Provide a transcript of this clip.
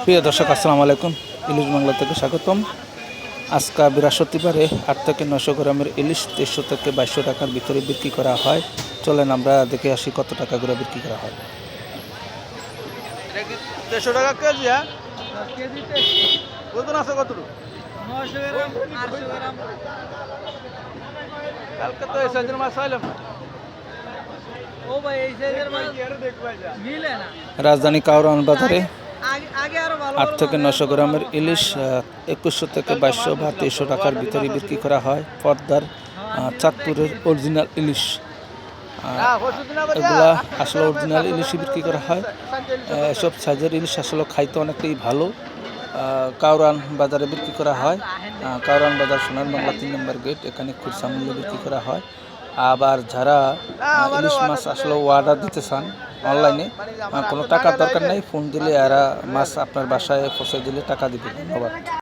প্রিয় দর্শক আসসালামু আলাইকুম। ইলিশ বাংলা থেকে স্বাগতম। আজকে বৃহস্পতিবারে 8 থেকে 900 গ্রামের ইলিশ 2300 থেকে 2200 টাকার ভিতরে বিক্রি করা হয়। চলেন আমরা দেখে আসি কত টাকা করে বিক্রি করা হয়। এটা কি 150 টাকা কেজি? হ্যাঁ কেজিতে ওজন আছে কতটুকু? 900 গ্রাম 800 গ্রাম। কালকে তো এই সাইজের মাছ আইলাম না। ও ভাই এই সাইজের মাছ মিলে না। রাজধানী কাউরান বাজারে আগে আরো ভালো 8 থেকে 900 গ্রামের ইলিশ 2100 থেকে 2200 বা 2300 টাকার ভিতরে বিক্রি করা হয়। পদ্মার চাঁদপুরের অরিজিনাল ইলিশ, এগুলা আসলে অরিজিনাল ইলিশই বিক্রি করা হয়। এসব সাইজের ইলিশ আসলে খাইতে অনেকটাই ভালো। কাউরান বাজারে বিক্রি করা হয়। কাউরান বাজার সোনার বাংলা 3 নম্বর গেট, এখানে খুচরা মূল্যে বিক্রি করা হয়। আবার যারা ইলিশ মাছ আসলে অর্ডার দিতে চান অনলাইনে, কোনো টাকার দরকার নেই, ফোন দিলে এরা মাছ আপনার বাসায় পৌঁছে দিলে টাকা দিবে। ধন্যবাদ।